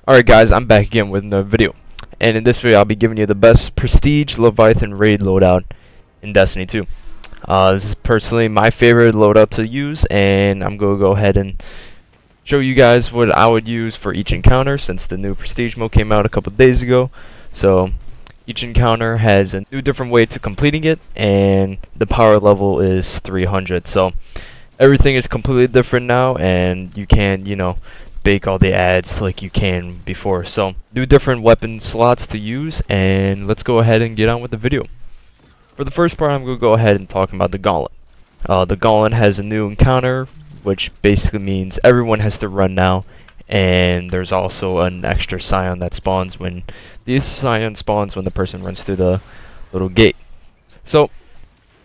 Alright guys, I'm back again with another video. And in this video I'll be giving you the best Prestige Leviathan Raid Loadout in Destiny 2. This is personally my favorite loadout to use, and I'm going to go ahead and show you guys what I would use for each encounter since the new Prestige mode came out a couple days ago. So each encounter has a new different way to completing it, and the power level is 300. So everything is completely different now, and you can, bake all the ads like you can before. So new different weapon slots to use, and let's go ahead and get on with the video. For the first part, I'm going to go ahead and talk about the Gauntlet. The Gauntlet has a new encounter, which basically means everyone has to run now, and there's also an extra scion that spawns when the scion spawns when the person runs through the little gate. So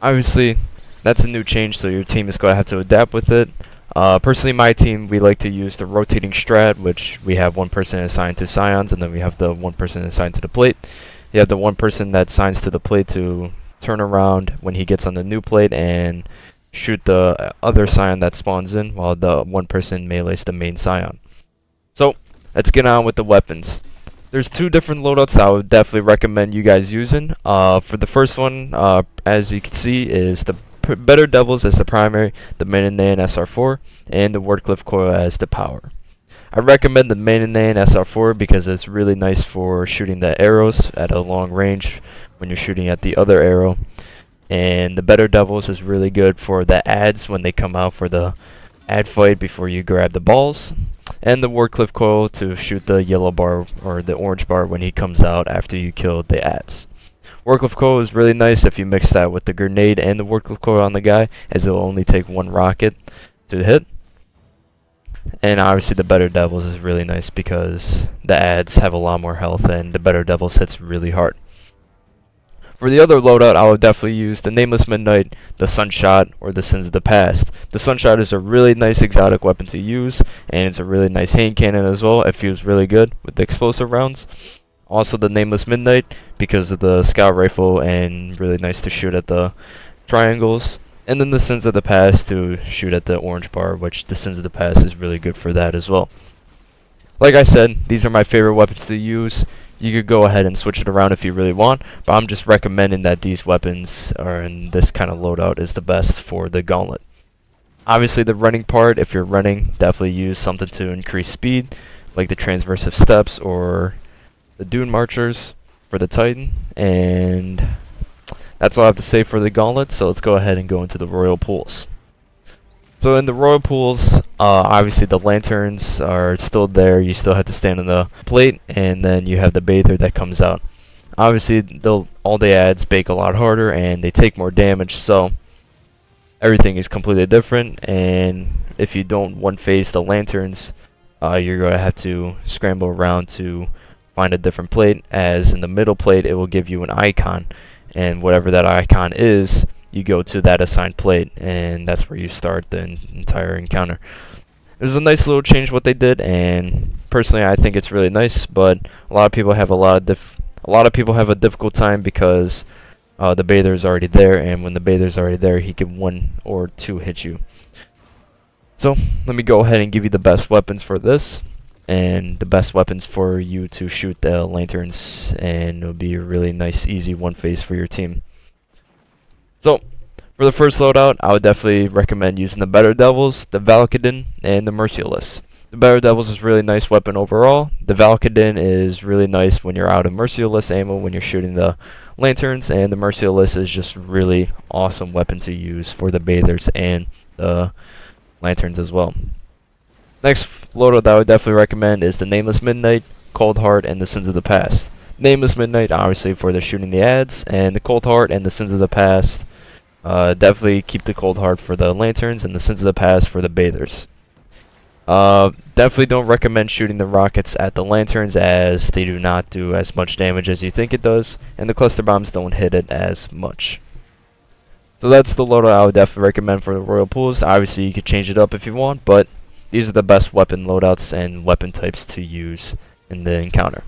obviously that's a new change, so your team is going to have to adapt with it. Personally, my team, we like to use the rotating strat, which we have one person assigned to scions, and then we have the one person assigned to the plate. You have the one person that assigns to the plate to turn around when he gets on the new plate and shoot the other scion that spawns in, while the one person melees the main scion. So let's get on with the weapons. There's two different loadouts I would definitely recommend you guys using. For the first one, as you can see, is the Better Devils as the primary, the Mananayan SR4, and the Wardcliff Coil as the power. I recommend the Mananayan SR4 because it's really nice for shooting the arrows at a long range when you're shooting at the other arrow. And the Better Devils is really good for the ads when they come out for the ad fight before you grab the balls. And the Wardcliff Coil to shoot the yellow bar or the orange bar when he comes out after you kill the ads. Wardcliff Coil is really nice if you mix that with the grenade and the Wardcliff Coil on the guy, as it will only take one rocket to hit. And obviously the Better Devils is really nice because the ads have a lot more health and the Better Devils hits really hard. For the other loadout, I would definitely use the Nameless Midnight, the Sunshot, or the Sins of the Past. The Sunshot is a really nice exotic weapon to use, and it's a really nice hand cannon as well. It feels really good with the explosive rounds. Also the Nameless Midnight because of the scout rifle, and really nice to shoot at the triangles. And then the Sins of the Past to shoot at the orange bar, which the Sins of the Past is really good for that as well. Like I said, these are my favorite weapons to use. You could go ahead and switch it around if you really want, but I'm just recommending that these weapons are in this kind of loadout is the best for the Gauntlet. Obviously the running part, if you're running, definitely use something to increase speed, like the Transversive Steps or the Dune Marchers for the Titan. And that's all I have to say for the Gauntlet, so let's go ahead and go into the Royal Pools. So in the Royal Pools, obviously the lanterns are still there. You still have to stand on the plate, and then you have the bather that comes out. Obviously all the ads bake a lot harder and they take more damage, so everything is completely different. And if you don't one phase the lanterns, you're going to have to scramble around to find a different plate, as in the middle plate it will give you an icon, and whatever that icon is, you go to that assigned plate, and that's where you start the entire encounter. It was a nice little change what they did, and personally I think it's really nice, but a lot of people have a difficult time because the bather is already there, and when the bather is already there, he can one or two hit you. So let me go ahead and give you the best weapons for this, and the best weapons for you to shoot the lanterns, and it'll be a really nice easy one phase for your team. So for the first loadout, I would definitely recommend using the Better Devils, the Valakadin, and the Merciless. The Better Devils is a really nice weapon overall. The Valakadin is really nice when you're out of Merciless ammo when you're shooting the lanterns, and the Merciless is just really awesome weapon to use for the bathers and the lanterns as well. Next loadout that I would definitely recommend is the Nameless Midnight, Cold Heart, and the Sins of the Past. Nameless Midnight obviously for the shooting the ads, and the Cold Heart and the Sins of the Past, definitely keep the Cold Heart for the lanterns and the Sins of the Past for the bathers. Definitely don't recommend shooting the rockets at the lanterns, as they do not do as much damage as you think it does, and the cluster bombs don't hit it as much. So that's the loadout I would definitely recommend for the Royal Pools. Obviously you could change it up if you want, but these are the best weapon loadouts and weapon types to use in the encounter.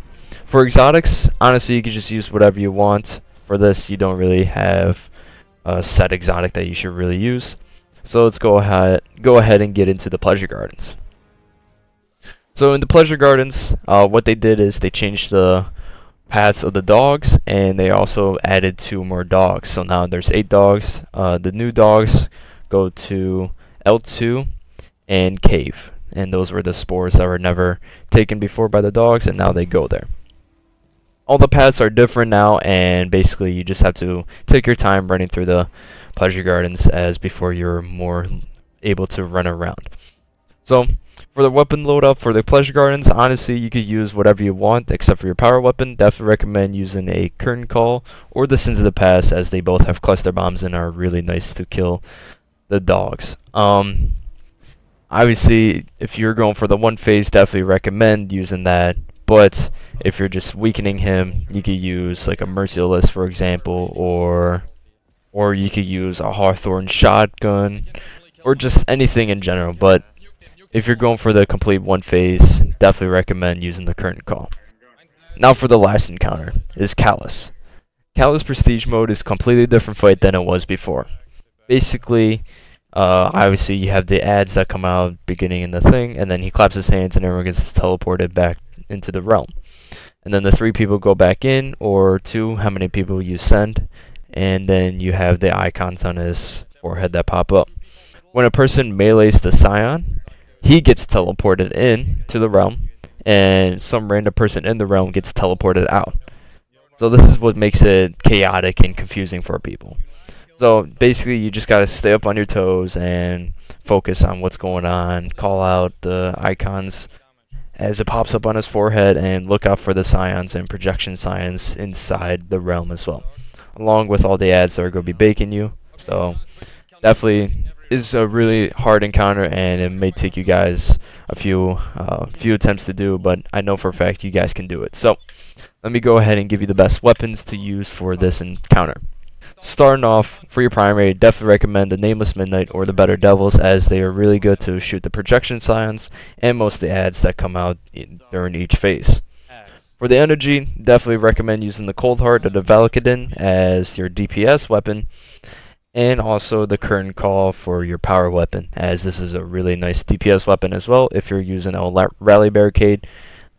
For exotics, honestly you can just use whatever you want. For this you don't really have a set exotic that you should really use. So let's go ahead and get into the Pleasure Gardens. So in the Pleasure Gardens, what they did is they changed the paths of the dogs, and they also added 2 more dogs. So now there's 8 dogs. The new dogs go to L2 and Cave, and those were the spores that were never taken before by the dogs, and now they go there. All the paths are different now, and basically you just have to take your time running through the Pleasure Gardens as before you're more able to run around. So for the weapon loadout for the Pleasure Gardens, honestly, you could use whatever you want except for your power weapon. Definitely recommend using a Curtain Call or the Sins of the Past, as they both have cluster bombs and are really nice to kill the dogs. Obviously, if you're going for the one phase, definitely recommend using that. But if you're just weakening him, you could use like a Merciless, for example, or you could use a Hawthorne shotgun, or just anything in general. But if you're going for the complete one phase, definitely recommend using the Curtain Call. Now for the last encounter is Callus. Callus Prestige mode is a completely different fight than it was before. Basically, obviously you have the ads that come out beginning in the thing, and then he claps his hands and everyone gets teleported back into the realm. And then the 3 people go back in, or 2, how many people you send, and then you have the icons on his forehead that pop up. When a person melees the Scion, he gets teleported in to the realm, and some random person in the realm gets teleported out. So this is what makes it chaotic and confusing for people. So basically you just gotta stay up on your toes and focus on what's going on, call out the icons as it pops up on his forehead, and look out for the Scions and projection Scions inside the realm as well, along with all the ads that are going to be baking you. So definitely is a really hard encounter, and it may take you guys a few attempts to do, but I know for a fact you guys can do it. So let me go ahead and give you the best weapons to use for this encounter. Starting off, for your primary, definitely recommend the Nameless Midnight or the Better Devils, as they are really good to shoot the projection Scions and most of the ads that come out during each phase. For the energy, definitely recommend using the Cold Heart or the Valakadin as your DPS weapon, and also the Curtain Call for your power weapon, as this is a really nice DPS weapon as well if you're using a Rally Barricade.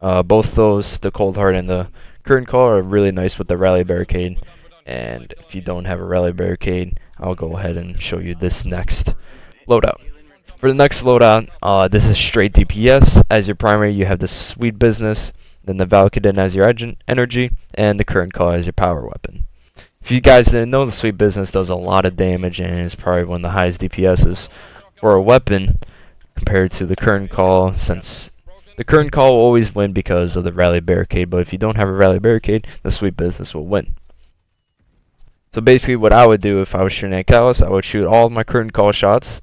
Both those, the Cold Heart and the Curtain Call, are really nice with the Rally Barricade. And if you don't have a Rally Barricade, I'll go ahead and show you this next loadout. For the next loadout, this is straight DPS. As your primary, you have the Sweet Business, then the Valakadin as your energy, and the Curtain Call as your power weapon. If you guys didn't know, the Sweet Business does a lot of damage and is probably one of the highest DPSs for a weapon compared to the Curtain Call, since the Curtain Call will always win because of the Rally Barricade, but if you don't have a Rally Barricade, the Sweet Business will win. So basically what I would do if I was shooting at Callus, I would shoot all of my Curtain Call shots,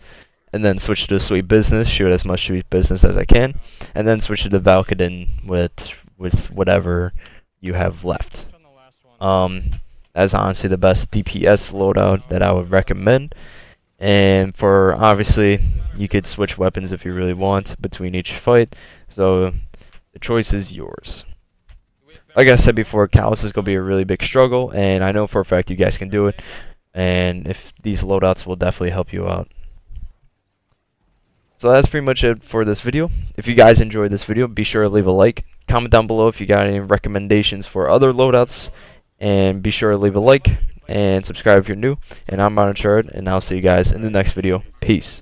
and then switch to Sweet Business, shoot as much Sweet Business as I can, and then switch to the Valakadin with whatever you have left. That's honestly the best DPS loadout that I would recommend. And for, obviously, you could switch weapons if you really want between each fight, so the choice is yours. Like I said before, Callus is going to be a really big struggle, and I know for a fact you guys can do it, and if these loadouts will definitely help you out. So that's pretty much it for this video. If you guys enjoyed this video, be sure to leave a like, comment down below if you got any recommendations for other loadouts, and be sure to leave a like and subscribe if you're new. And I'm Uncharted, and I'll see you guys in the next video. Peace.